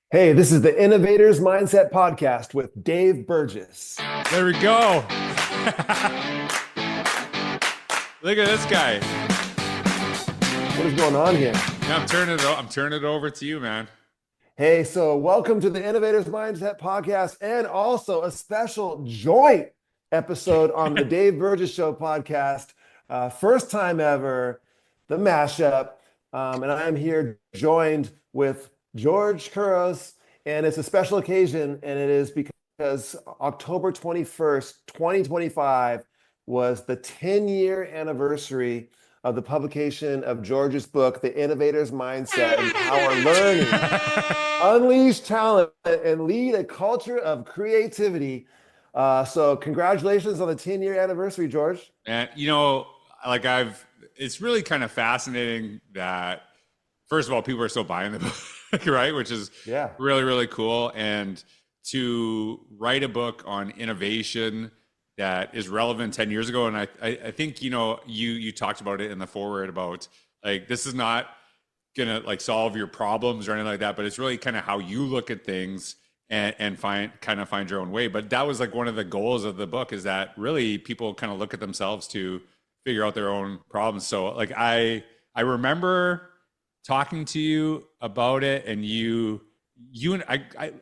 Hey, this is the Innovators Mindset Podcast with Dave Burgess. There we go. Look at this guy. What is going on here? Yeah, I'm turning it over to you, man. Hey, so welcome to the Innovators Mindset Podcast and also a special joint episode on the Dave Burgess Show podcast. First time ever, the mashup. And I am here joined with George Couros, and it's a special occasion, and it is because October 21st, 2025 was the 10-year anniversary of the publication of George's book, The Innovator's Mindset, Empower Learning, Unleash Talent, and Lead a Culture of Creativity. So congratulations on the 10-year anniversary, George. And like it's really kind of fascinating that first of all, people are still buying the book, right? Which is Yeah. really, really cool. And to write a book on innovation that is relevant 10 years ago. And I think, you talked about it in the foreword about like, this is not gonna like solve your problems or anything like that, but it's really kind of how you look at things and find your own way. But that was like one of the goals of the book, is that really people kind of look at themselves to figure out their own problems. So like I remember talking to you about it, and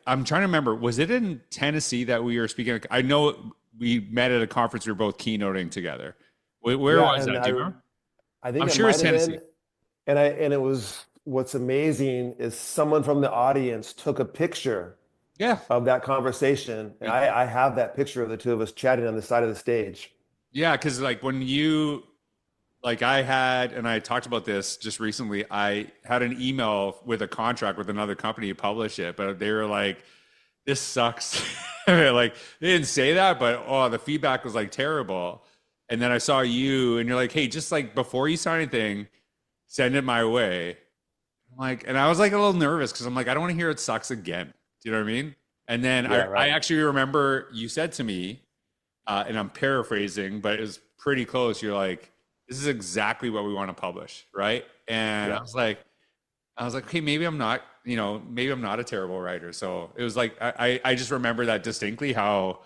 I'm trying to remember, was it in Tennessee that we were speaking? I know we met at a conference, we were both keynoting together. Where Yeah, was and that? Do you remember? I think I'm it sure might it's have Tennessee. been, and it was what's amazing is someone from the audience took a picture Yeah. of that conversation, and I have that picture of the two of us chatting on the side of the stage. Yeah, because like when you like I had, and I talked about this just recently, I had an email with a contract with another company to publish it, but they were like, this sucks. Like they didn't say that, but oh, the feedback was like terrible. And then I saw you and you're like, hey, just like before you sign anything, send it my way. I'm like, and I was like a little nervous because I'm like, I don't want to hear it sucks again. Do you know what I mean? And then Yeah, I right. actually remember you said to me, and I'm paraphrasing, but it was pretty close. You're like, this is exactly what we want to publish, right? And Yeah. I was like, okay, maybe I'm not, maybe I'm not a terrible writer. So it was like, I just remember that distinctly how,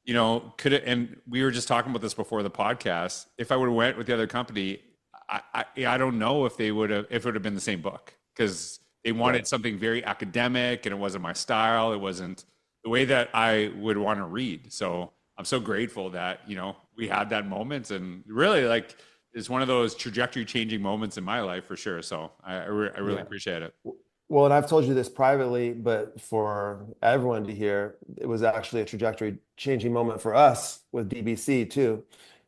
could it, and we were just talking about this before the podcast. If I would have went with the other company, I don't know if if it would have been the same book, because they Right. wanted something very academic and it wasn't my style. It wasn't the way that I would want to read. So I'm so grateful that, we had that moment, and really like, it's one of those trajectory changing moments in my life for sure. So I really Yeah. appreciate it. Well, and I've told you this privately, but for everyone to hear, it was actually a trajectory changing moment for us with DBC too,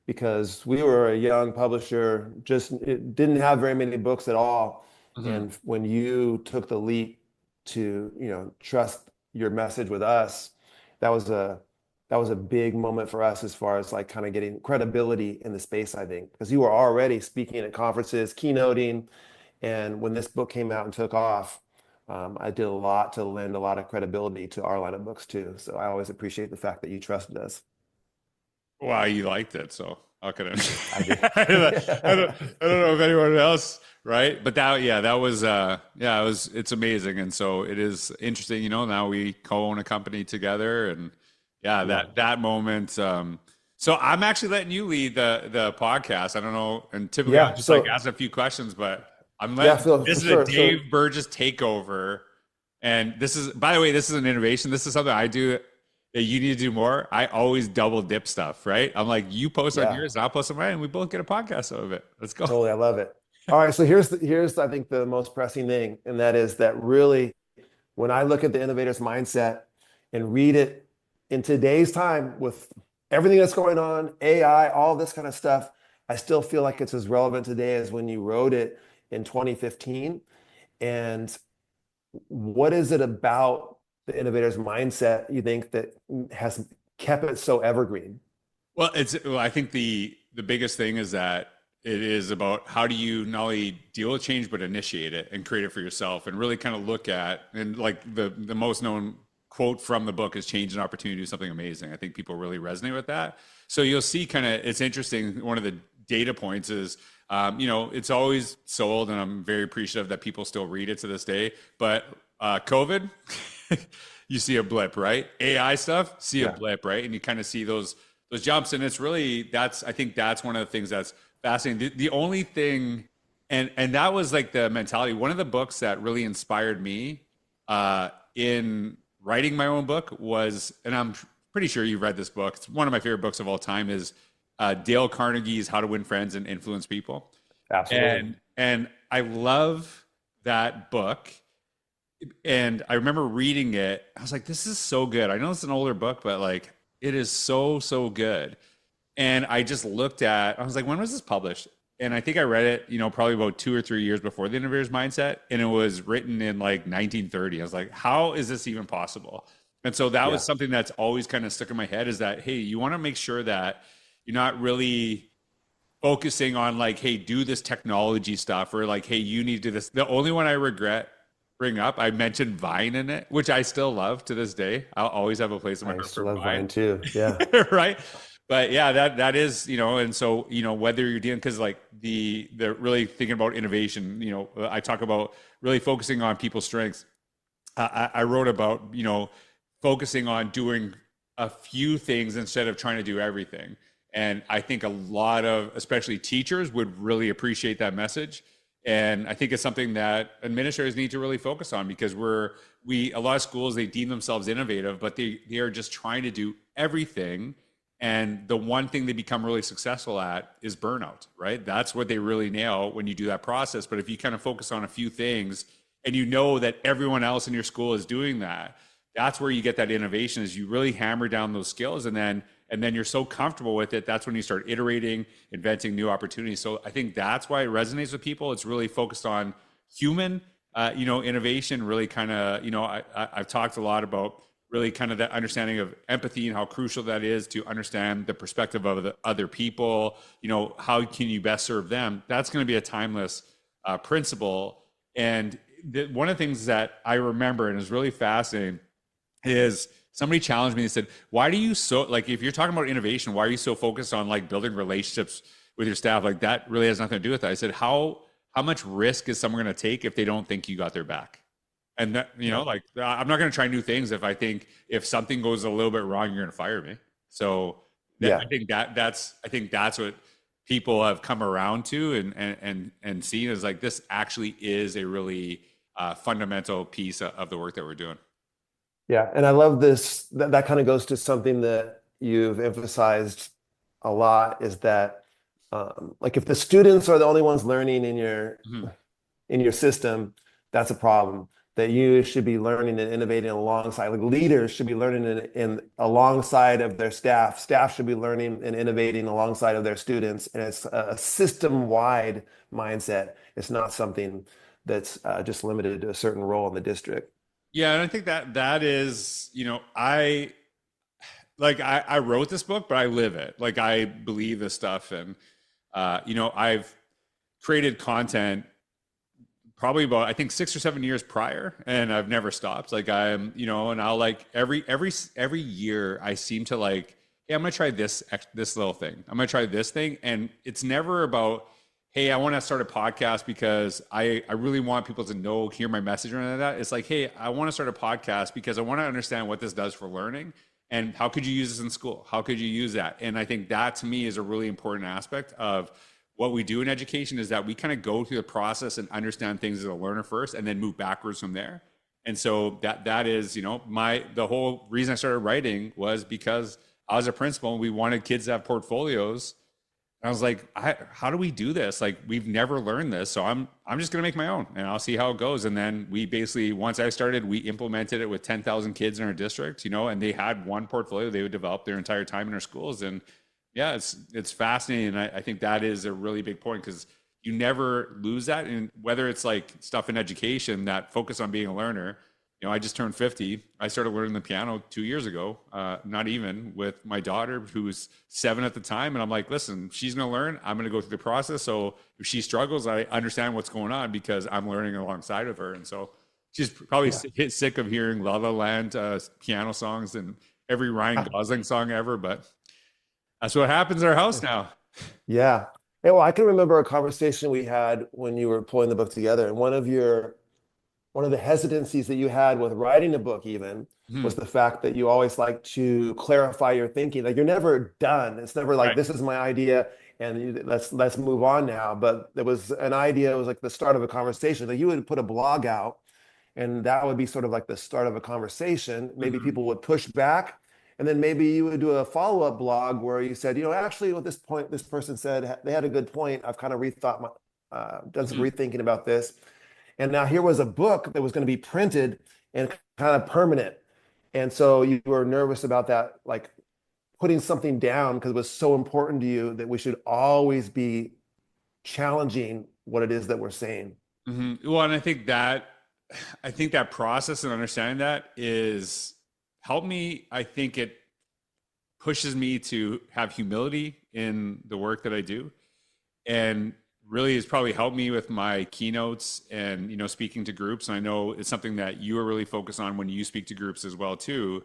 because we were a young publisher, just it didn't have very many books at all. Mhm. And when you took the leap to, trust your message with us, that was a that was a big moment for us as far as like kind of getting credibility in the space, I think, because you were already speaking at conferences, keynoting, and when this book came out and took off, I did a lot to lend a lot of credibility to our line of books too. So I always appreciate the fact that you trusted us. Well, you liked it, so how could I did. I? I don't know if anyone else, right? But that was, yeah, it's amazing, and so it is interesting. Now we co-own a company together, and yeah, Yeah. that moment. So I'm actually letting you lead the podcast. I don't know, and typically I'll Yeah. just like So ask a few questions, but I'm yeah, letting for this is a sure. So Dave Burgess takeover, and this is, by the way, this is an innovation. This is something I do that you need to do more. I always double dip stuff, right? I'm like, you post on yeah, yours and I'll post on mine, and we both get a podcast out of it. Let's go. totally. I love it. All right. So here's I think the most pressing thing, and that is that really when I look at the innovator's mindset and read it in today's time with everything that's going on, AI, all this kind of stuff, I still feel like it's as relevant today as when you wrote it in 2015. And what is it about the innovator's mindset you think that has kept it so evergreen? Well, I think the biggest thing is that it is about how do you not only deal with change but initiate it and create it for yourself, and really kind of look at, and like the most known quote from the book is change an opportunity to do something amazing. I think people really resonate with that. So you'll see kind of, it's interesting. One of the data points is, it's always sold, and I'm very appreciative that people still read it to this day. But COVID, you see a blip, right? AI stuff, see a Yeah. blip, right? And you kind of see those jumps. And it's really I think that's one of the things that's fascinating. The only thing, and that was like the mentality. One of the books that really inspired me in writing my own book was, and I'm pretty sure you've read this book. It's one of my favorite books of all time. Is Dale Carnegie's How to Win Friends and Influence People. Absolutely. And I love that book. And I remember reading it. I was like, this is so good. I know it's an older book, but like it is so, so good. And I just looked at, I was like, when was this published? And I think I read it, probably about 2 or 3 years before the Innovator's Mindset. And it was written in like 1930. I was like, how is this even possible? And so that Yeah. was something that's always kind of stuck in my head, is that, hey, you want to make sure that you're not really focusing on like, hey, do this technology stuff, or like, hey, you need to do this. The only one I regret bring up, I mentioned Vine in it, which I still love to this day. I'll always have a place in my I heart used to for love Vine Vine. too. Yeah. Right. But yeah, that is, and so, whether you're dealing, because like the really thinking about innovation, I talk about really focusing on people's strengths. I wrote about, focusing on doing a few things instead of trying to do everything. And I think a lot of, especially teachers, would really appreciate that message. And I think it's something that administrators need to really focus on, because a lot of schools, they deem themselves innovative, but they are just trying to do everything. And the one thing they become really successful at is burnout, right? That's what they really nail when you do that process. But if you kind of focus on a few things, and you know that everyone else in your school is doing that, that's where you get that innovation, is you really hammer down those skills, and then you're so comfortable with it. That's when you start iterating, inventing new opportunities. So I think that's why it resonates with people. It's really focused on human, innovation. Really kind of, I've talked a lot about really kind of that understanding of empathy and how crucial that is to understand the perspective of the other people. How can you best serve them? That's going to be a timeless principle. And one of the things that I remember and is really fascinating is somebody challenged me and said, why do you like, if you're talking about innovation, why are you so focused on like building relationships with your staff? Like that really has nothing to do with that. I said, how much risk is someone going to take if they don't think you got their back? And that, like, I'm not going to try new things if I think if something goes a little bit wrong, you're going to fire me. So Yeah. I think that's what people have come around to and seen, is like, this actually is a really fundamental piece of the work that we're doing. Yeah. And I love this. That kind of goes to something that you've emphasized a lot, is that like if the students are the only ones learning Mhm. in your system, that's a problem. That you should be learning and innovating alongside, like leaders should be learning in alongside of their staff. Staff should be learning and innovating alongside of their students. And it's a system-wide mindset. It's not something that's just limited to a certain role in the district. Yeah, and I think that is, I wrote this book, but I live it. Like, I believe this stuff, and I've created content probably about, I think, 6 or 7 years prior, and I've never stopped. Like, I'm, and I'll like every year I seem to like, hey, I'm gonna try this little thing. I'm gonna try this thing, and it's never about, hey, I want to start a podcast because I really want people to hear my message or anything like that. It's like, hey, I want to start a podcast because I want to understand what this does for learning, and how could you use this in school? How could you use that? And I think that, to me, is a really important aspect of what we do in education, is that we kind of go through the process and understand things as a learner first, and then move backwards from there. And so that is, the whole reason I started writing was because I was a principal and we wanted kids to have portfolios. I was like, how do we do this? Like, we've never learned this. So I'm just going to make my own, and I'll see how it goes. And then we basically, once I started, we implemented it with 10,000 kids in our district, and they had one portfolio they would develop their entire time in our schools. And yeah, it's fascinating. And I think that is a really big point, because you never lose that. And whether it's like stuff in education that focus on being a learner, I just turned 50. I started learning the piano 2 years ago, not even, with my daughter, who was 7 at the time. And I'm like, listen, she's going to learn. I'm going to go through the process. So if she struggles, I understand what's going on, because I'm learning alongside of her. And so she's probably sick of hearing La La Land piano songs and every Ryan Gosling song ever. But that's what happens in our house now. Yeah. Yeah, well, I can remember a conversation we had when you were pulling the book together, and one of your one of the hesitancies that you had with writing a book even Mhm. was the fact that you always like to clarify your thinking. Like you're never done. It's never like Right. this is my idea and let's move on now. But there was an idea, it was like the start of a conversation. Like you would put a blog out and that would be sort of like the start of a conversation. Maybe Mhm. people would push back. And then maybe you would do a follow-up blog where you said, actually, at this point, this person said they had a good point. I've kind of rethought done some Mhm. rethinking about this. And now here was a book that was going to be printed and kind of permanent. And so you were nervous about that, like putting something down because it was so important to you that we should always be challenging what it is that we're saying. Well, and I think that process and understanding that is helped me. I think it pushes me to have humility in the work that I do, and really has probably helped me with my keynotes and speaking to groups. And I know it's something that you are really focused on when you speak to groups as well too.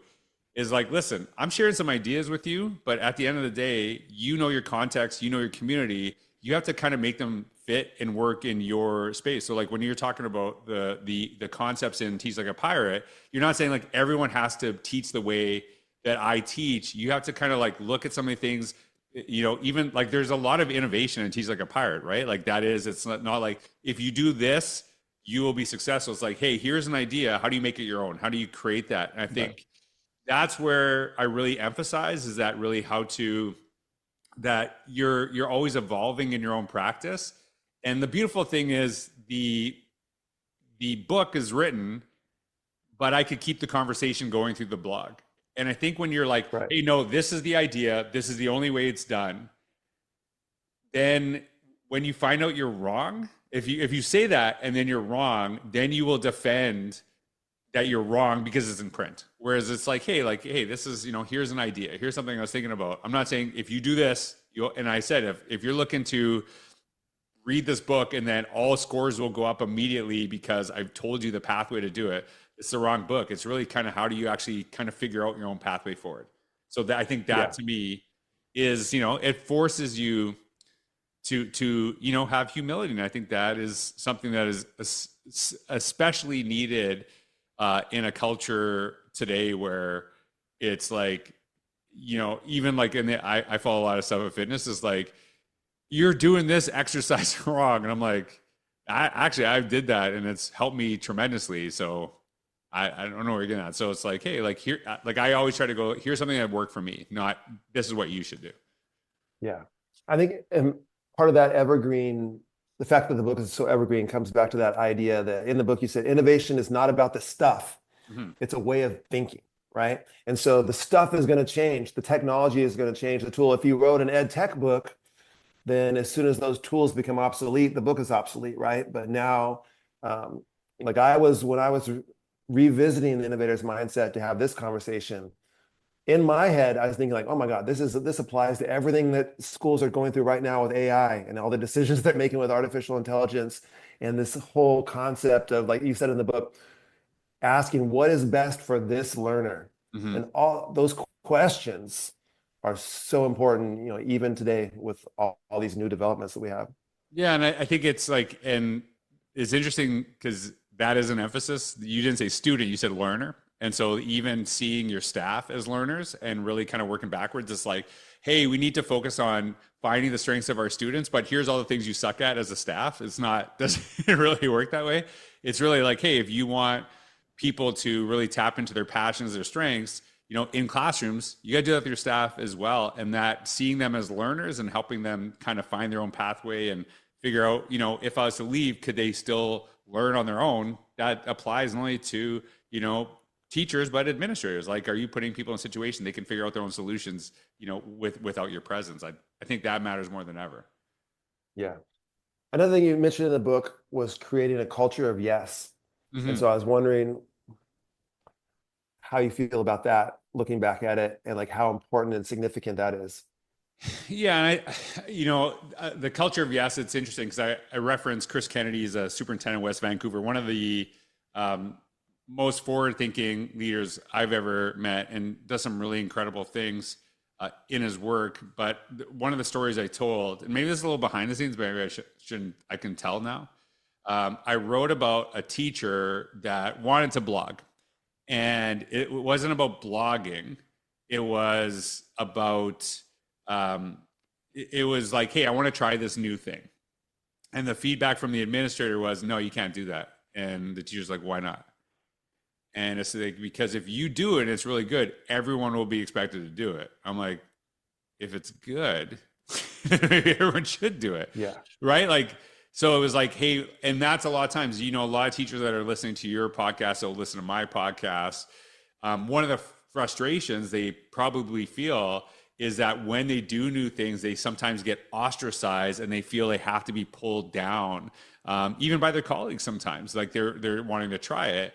Is like, listen, I'm sharing some ideas with you, but at the end of the day, your context, your community. You have to kind of make them fit and work in your space. So like when you're talking about the concepts in Teach Like a Pirate, you're not saying like everyone has to teach the way that I teach. You have to kind of like look at some of the things, even like there's a lot of innovation in Teach Like a Pirate, right? Like it's not like if you do this, you will be successful. It's like, hey, here's an idea. How do you make it your own? How do you create that? And I Yeah. think that's where I really emphasize is that really how to that you're always evolving in your own practice. And the beautiful thing is the book is written, but I could keep the conversation going through the blog. And I think when you're like, Right. hey, no, this is the idea, this is the only way it's done, then when you find out you're wrong, if you say that and then you're wrong, then you will defend that you're wrong because it's in print. Whereas it's like, hey, this is, here's an idea. Here's something I was thinking about. I'm not saying if you do this, and I said, if you're looking to read this book and then all scores will go up immediately because I've told you the pathway to do it, it's the wrong book. It's really kind of how do you actually kind of figure out your own pathway forward. So I think that Yeah. to me is, it forces you to have humility. And I think that is something that is especially needed in a culture today where it's like, even like I follow a lot of stuff with fitness is like, you're doing this exercise wrong. And I'm like, I did that and it's helped me tremendously. So I don't know where you're getting at. So it's like, hey, like here, like I always try to go, here's something that worked for me, not this is what you should do. Yeah. I think part of that evergreen, the fact that the book is so evergreen comes back to that idea that in the book you said innovation is not about the stuff, Mhm. it's a way of thinking, right? And so the stuff is going to change, the technology is going to change the tool. If you wrote an ed tech book, then as soon as those tools become obsolete, the book is obsolete, right? But now, um, like when I was revisiting the innovator's mindset to have this conversation, in my head, I was thinking like, oh my God, this applies to everything that schools are going through right now with AI and all the decisions they're making with artificial intelligence and this whole concept of, like you said in the book, asking what is best for this learner. Mhm. And all those questions are so important, even today with all these new developments that we have. Yeah, and I think it's like, and it's interesting because that is an emphasis. You didn't say student, you said learner. And so even seeing your staff as learners and really kind of working backwards, it's like, hey, we need to focus on finding the strengths of our students, but here's all the things you suck at as a staff. It's not, doesn't really work that way. It's really like, hey, if you want people to really tap into their passions, their strengths, in classrooms, you got to do that with your staff as well. And that seeing them as learners and helping them kind of find their own pathway and figure out, if I was to leave, could they still learn on their own? That applies not only to, teachers, but administrators. Like, are you putting people in a situation they can figure out their own solutions, without your presence? I think that matters more than ever. Yeah. Another thing you mentioned in the book was creating a culture of yes. And Hmm. so I was wondering how you feel about that, looking back at it, and like how important and significant that is. Yeah, and the culture of yes, it's interesting because I referenced Chris Kennedy as a superintendent in West Vancouver, one of the um, most forward-thinking leaders I've ever met, and does some really incredible things in his work. But one of the stories I told, and maybe this is a little behind the scenes, but maybe I shouldn't. I can tell now. I wrote about a teacher that wanted to blog, and it wasn't about blogging. It was about, it was like, hey, I want to try this new thing. And the feedback from the administrator was, no, you can't do that. And the teacher's like, why not? And it's like, because if you do it and it's really good, everyone will be expected to do it. I'm like, if it's good, maybe everyone should do it. Yeah. Right. Like, so it was like, hey, and that's a lot of times, a lot of teachers that are listening to your podcast, they'll listen to my podcast. One of the frustrations they probably feel is that when they do new things, they sometimes get ostracized and they feel they have to be pulled down, even by their colleagues sometimes, like they're wanting to try it,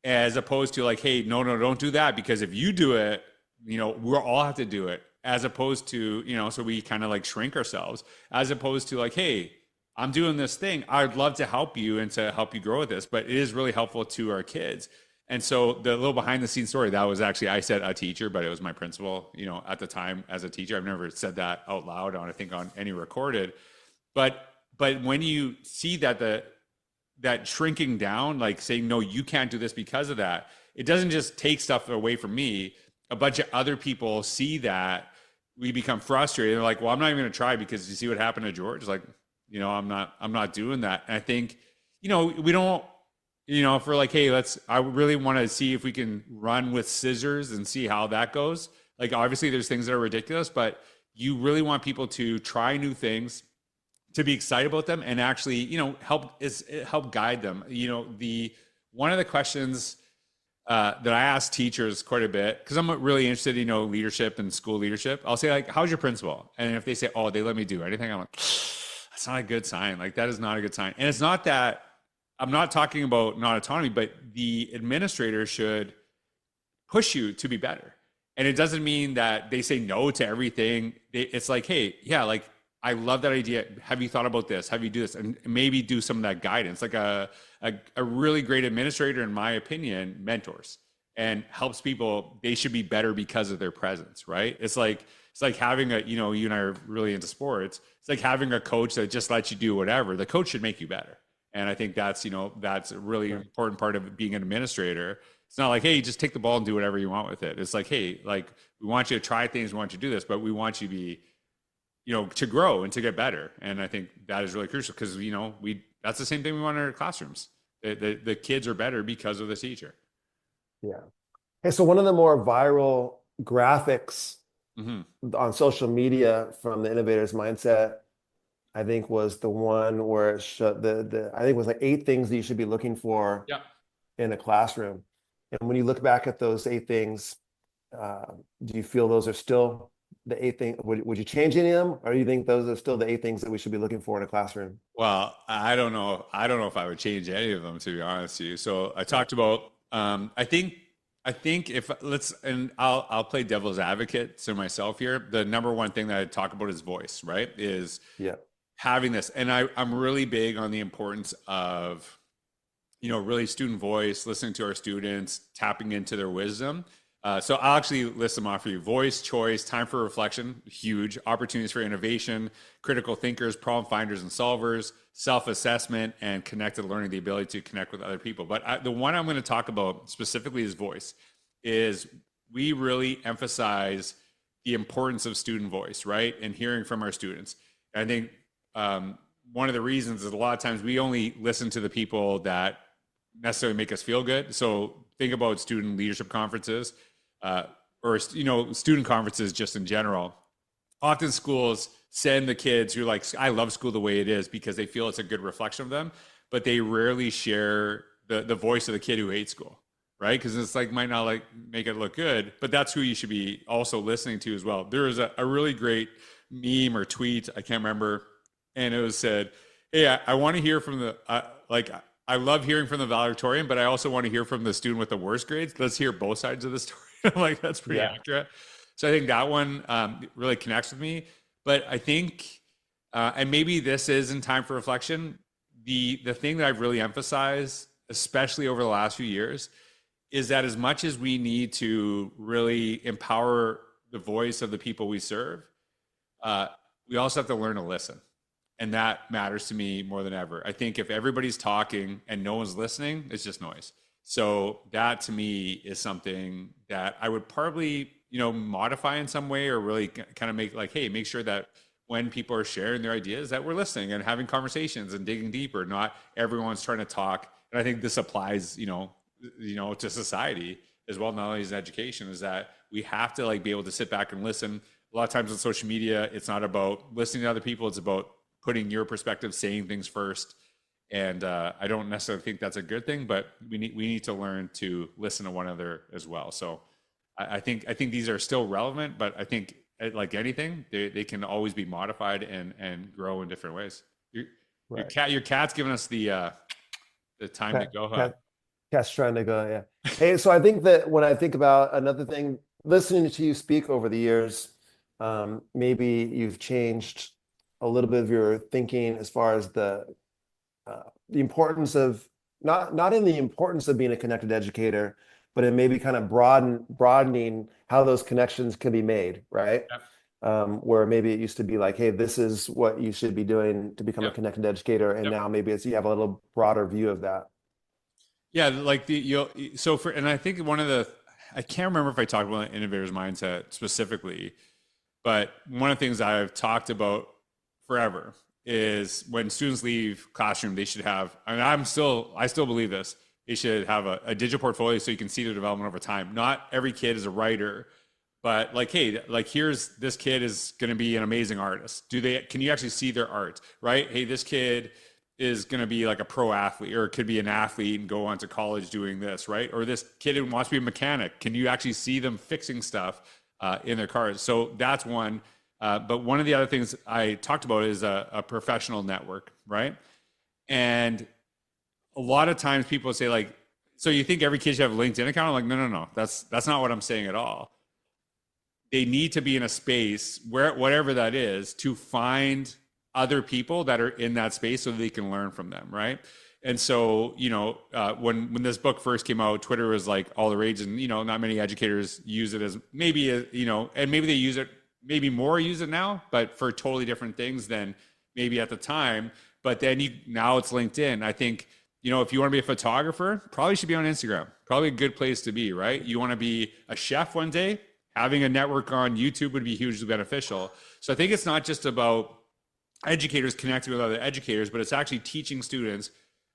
as opposed to like, hey, no, don't do that, because if you do it, we'll all have to do it, as opposed to, so we kind of like shrink ourselves, as opposed to like, hey, I'm doing this thing, I'd love to help you and to help you grow with this, but it is really helpful to our kids. And so the little behind the scenes story, that was actually, I said a teacher, but it was my principal, at the time as a teacher. I've never said that out loud I think on any recorded, but when you see that shrinking down, like saying, no, you can't do this because of that, it doesn't just take stuff away from me. A bunch of other people see that, we become frustrated. They're like, well, I'm not even going to try because you see what happened to George. Like, I'm not doing that. And I think, we don't, if we're like, hey, I really want to see if we can run with scissors and see how that goes. Like, obviously there's things that are ridiculous, but you really want people to try new things, to be excited about them, and actually, help guide them. One of the questions that I ask teachers quite a bit, because I'm really interested in, leadership and school leadership. I'll say like, how's your principal? And if they say, oh, they let me do anything, I'm like, that's not a good sign. Like, that is not a good sign. And it's not that I'm not talking about not autonomy, but the administrator should push you to be better. And it doesn't mean that they say no to everything. It's like, hey, yeah, like, I love that idea. Have you thought about this? Have you do this? And maybe do some of that guidance. Like a really great administrator, in my opinion, mentors and helps people. They should be better because of their presence, right? It's like having you and I are really into sports. It's like having a coach that just lets you do whatever. The coach should make you better. And I think that's a really important part of being an administrator. It's not like, hey, just take the ball and do whatever you want with it. It's like, hey, like, we want you to try things. We want you to do this, but we want you to be, to grow and to get better. And I think that is really crucial, because, that's the same thing we want in our classrooms. The kids are better because of the teacher. Yeah. Hey, so one of the more viral graphics on social media from the Innovator's Mindset, I think, was the one where it showed I think it was like 8 things that you should be looking for in a classroom. And when you look back at those 8 things, do you feel those are still the 8 things? Would you change any of them, or do you think those are still the 8 things that we should be looking for in a classroom? Well, I don't know if I would change any of them, to be honest with you. So I talked about, I think I'll play devil's advocate to myself here. The number one thing that I talk about is voice, right? Is having this. And I'm really big on the importance of, really student voice, listening to our students, tapping into their wisdom. So I'll actually list them off for you. Voice, choice, time for reflection, huge. Opportunities for innovation, critical thinkers, problem finders and solvers, self-assessment, and connected learning, the ability to connect with other people. But the one I'm going to talk about specifically is voice. Is we really emphasize the importance of student voice, right? And hearing from our students. And I think one of the reasons is a lot of times we only listen to the people that necessarily make us feel good. So think about student leadership conferences, or student conferences just in general. Often schools send the kids who are like, I love school the way it is, because they feel it's a good reflection of them, but they rarely share the voice of the kid who hates school, right? Because it's like, might not like make it look good, but that's who you should be also listening to as well. There was a really great meme or tweet, I can't remember, and it was said, hey, I want to hear from the I love hearing from the valedictorian, but I also want to hear from the student with the worst grades. Let's hear both sides of the story. I'm like, that's pretty accurate. So I think that one really connects with me. But I think, and maybe this is in time for reflection, the thing that I've really emphasized, especially over the last few years, is that as much as we need to really empower the voice of the people we serve, we also have to learn to listen. And that matters to me more than ever. I think if everybody's talking and no one's listening, it's just noise. So that to me is something that I would probably, modify in some way, or really kind of make like, hey, make sure that when people are sharing their ideas that we're listening and having conversations and digging deeper, not everyone's trying to talk. And I think this applies, to society as well, not only as education, is that we have to like be able to sit back and listen. A lot of times on social media, it's not about listening to other people. It's about putting your perspective, saying things first. And I don't necessarily think that's a good thing, but we need to learn to listen to one another as well. So I think these are still relevant, but I think like anything, they can always be modified and grow in different ways. Your cat's giving us the time to go. Cat's trying to go, yeah. Hey, so I think that when I think about another thing, listening to you speak over the years, maybe you've changed a little bit of your thinking as far as the importance of not in the importance of being a connected educator, but it maybe kind of broadening how those connections can be made, right? Yep. Where maybe it used to be like, hey, this is what you should be doing to become a connected educator, and now maybe you have a little broader view of that. Yeah, like and I think I can't remember if I talked about innovator's mindset specifically, but one of the things I've talked about forever is when students leave classroom, they should have, and I still believe this, they should have a digital portfolio so you can see their development over time. Not every kid is a writer, but like, hey, like here's this kid is going to be an amazing artist. Can you actually see their art, right? Hey, this kid is going to be like a pro athlete, or it could be an athlete and go on to college doing this, right? Or this kid wants to be a mechanic. Can you actually see them fixing stuff in their cars? So that's one. But one of the other things I talked about is a professional network, right? And a lot of times people say like, so you think every kid should have a LinkedIn account? I'm like, no. That's not what I'm saying at all. They need to be in a space where, whatever that is, to find other people that are in that space so that they can learn from them, right? And so, when this book first came out, Twitter was like all the rage, and not many educators use it as and maybe they use it now, but for totally different things than maybe at the time. But then now it's LinkedIn. I think, if you want to be a photographer, probably should be on Instagram. Probably a good place to be, right? You want to be a chef one day, having a network on YouTube would be hugely beneficial. So I think it's not just about educators connecting with other educators, but it's actually teaching students,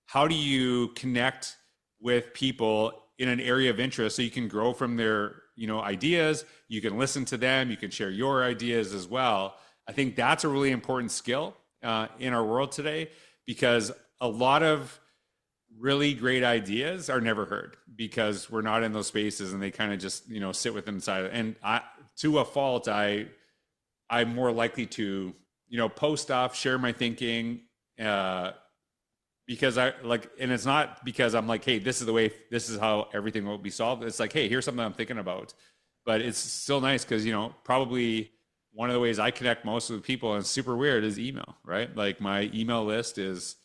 how do you connect with people in an area of interest so you can grow from their ideas, you can listen to them, you can share your ideas as well. I think that's a really important skill in our world today, because a lot of really great ideas are never heard because we're not in those spaces, and they kind of just sit within inside. And to a fault, I'm more likely to post stuff, share my thinking, because and it's not because I'm like, hey, this is how everything will be solved. It's like, hey, here's something I'm thinking about. But it's still nice because, probably one of the ways I connect most with people, and it's super weird, is email, right? Like my email list is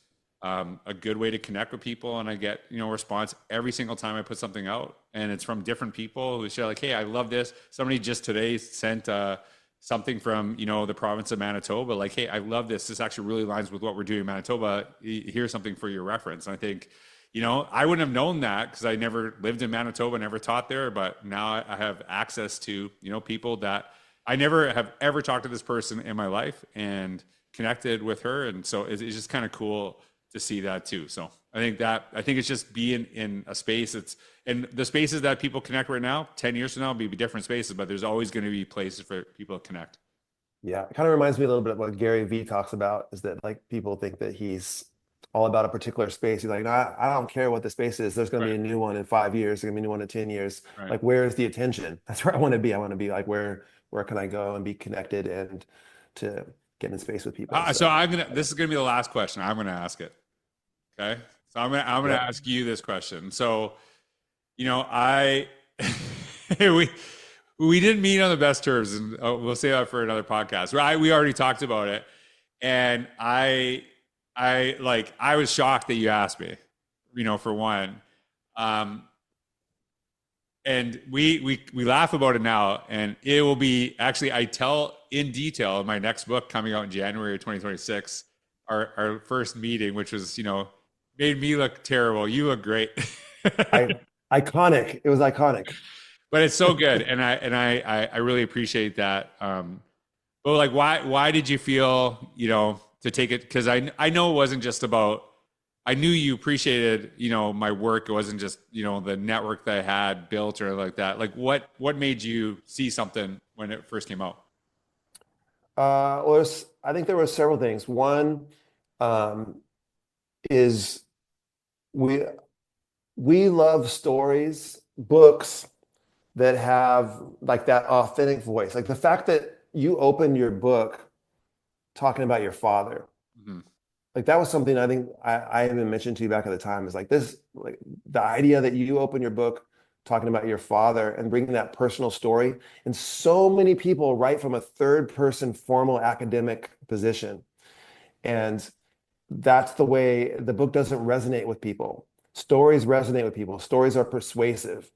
a good way to connect with people, and I get, response every single time I put something out, and it's from different people who share like, hey, I love this. Somebody just today sent something from, the province of Manitoba, like, hey, I love this. This actually really aligns with what we're doing in Manitoba. Here's something for your reference. And I think, I wouldn't have known that because I never lived in Manitoba, never taught there, but now I have access to, people that I never have ever talked to this person in my life and connected with her. And so it's just kind of cool to see that too. So I think it's just being in a space. And the spaces that people connect right now, 10 years from now, will be different spaces, but there's always going to be places for people to connect. Yeah, it kind of reminds me a little bit of what Gary Vee talks about, is that like people think that he's all about a particular space. He's like, no, I don't care what the space is. There's going to be a new one in 5 years. There's going to be a new one in 10 years. Right. Like, where is the attention? That's where I want to be. I want to be like, where can I go and be connected and to get in space with people? So this is going to be the last question. I'm going to ask it. Okay. So I'm going to ask you this question. So, we didn't meet on the best terms, and we'll say that for another podcast. We already talked about it, and I was shocked that you asked me, for one, and we laugh about it now, and it will be actually, I tell in detail in my next book coming out in January of 2026, our first meeting, which was, made me look terrible. You look great. I iconic. It was iconic. But it's so good. And I really appreciate that. But like, why did you feel, to take it? Because I know it wasn't just about, I knew you appreciated, my work. It wasn't just, the network that I had built or like that. Like what made you see something when it first came out? I think there were several things. One, um, is we we love stories, books that have like that authentic voice. Like the fact that you opened your book talking about your father. Mhm. Like that was something I think I even mentioned to you back at the time is like this, like the idea that you open your book talking about your father and bringing that personal story. And so many people write from a third person formal academic position. And that's the way the book doesn't resonate with people. Stories resonate with people. Stories are persuasive.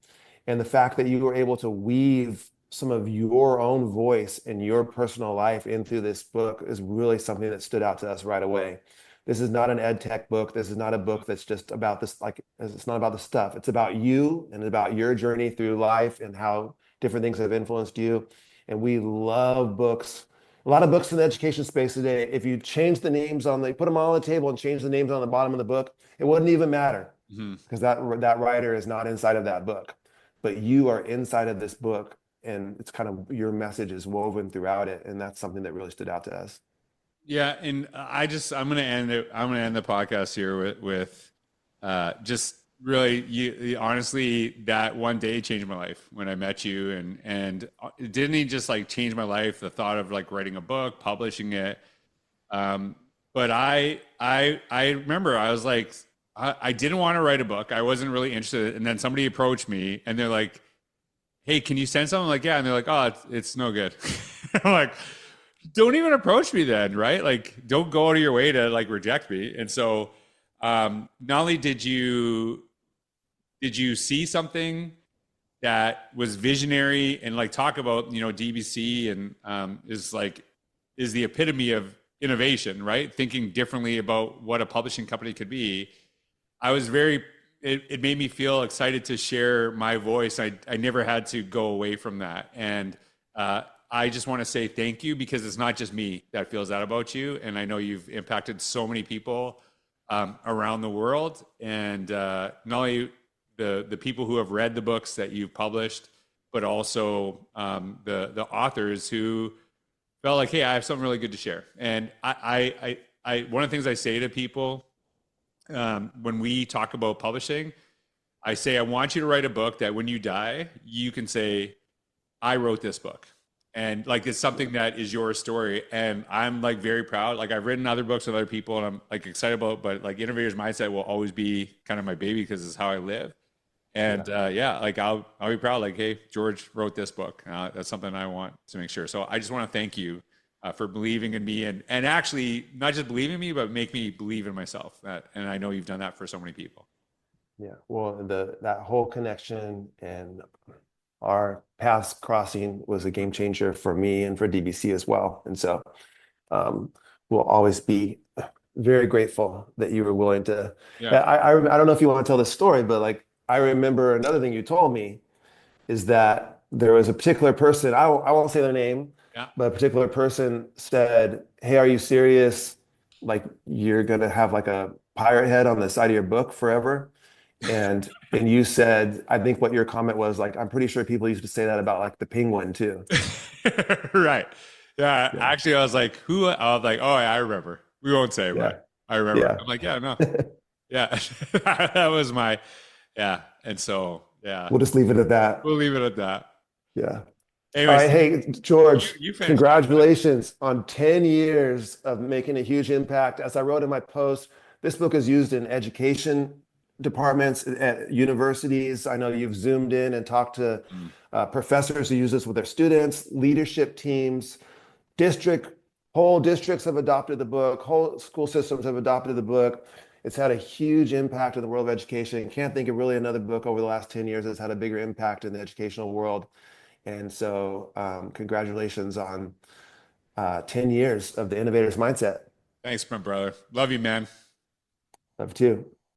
And the fact that you were able to weave some of your own voice and your personal life into this book is really something that stood out to us right away. This is not an ed tech book. This is not a book that's just about this, like, it's not about the stuff. It's about you and about your journey through life and how different things have influenced you. And we love books, a lot of books in the education space today. If you change the names on the, put them all on the table and change the names on the bottom of the book, it wouldn't even matter Mhm. because that writer is not inside of that book. But you are inside of this book, and it's kind of your message is woven throughout it, and that's something that really stood out to us. Yeah, and I'm gonna end it. I'm gonna end the podcast here with just really honestly, that one day changed my life when I met you, and it didn't even just like change my life. The thought of like writing a book, publishing it. Um, but I remember I was like I didn't want to write a book. I wasn't really interested, and then somebody approached me, and they're like, "Hey, can you send something?" I'm like, yeah, and they're like, "Oh, it's no good." I'm like, don't even approach me then, right? Like, don't go out of your way to like reject me. And so, not only did you see something that was visionary and like talk about DBC and is the epitome of innovation, right? Thinking differently about what a publishing company could be. I was very it made me feel excited to share my voice. I never had to go away from that. And I just want to say thank you because it's not just me that feels that about you. And I know you've impacted so many people around the world. And not only the people who have read the books that you've published, but also the authors who felt like, hey, I have something really good to share. And one of the things I say to people when we talk about publishing, I say, I want you to write a book that when you die, you can say, I wrote this book. And like, it's something that is your story. And I'm like very proud. Like I've written other books with other people and I'm like excited about, but like Innovator's Mindset will always be kind of my baby because it's how I live. And Yeah. yeah, like I'll be proud. Like, hey, George wrote this book. That's something I want to make sure. So I just want to thank you for believing in me and actually not just believing in me, but make me believe in myself. And I know you've done that for so many people. Yeah. Well, that whole connection and our paths crossing was a game changer for me and for DBC as well. And so um, we'll always be very grateful that you were willing to. Yeah. I don't know if you want to tell this story, but like I remember another thing you told me is that there was a particular person, I won't say their name, Yeah. but a particular person said, "Hey, are you serious? Like you're gonna have like a pirate head on the side of your book forever?" And you said, I think what your comment was like, I'm pretty sure people used to say that about like the penguin too. Right. Yeah. Yeah, Actually, I was like, who? I was like, oh, yeah, I remember. We won't say, yeah, but I remember. yeah. I'm like, yeah, no. Yeah. That was my, yeah. And so, yeah, We'll just leave it at that. we'll leave it at that. Yeah. All Anyways, right. Hey, George, you finish. congratulations on 10 years of making a huge impact. As I wrote in my post, this book is used in education departments at universities. I know you've zoomed in and talked to Mm. professors who use this with their students, leadership teams, district, whole districts have adopted the book, whole school systems have adopted the book. It's had a huge impact in the world of education. Can't think of really another book over the last 10 years that's had a bigger impact in the educational world. And so, congratulations on 10 years of the Innovator's Mindset. Thanks, my brother. Love you, man. Love too.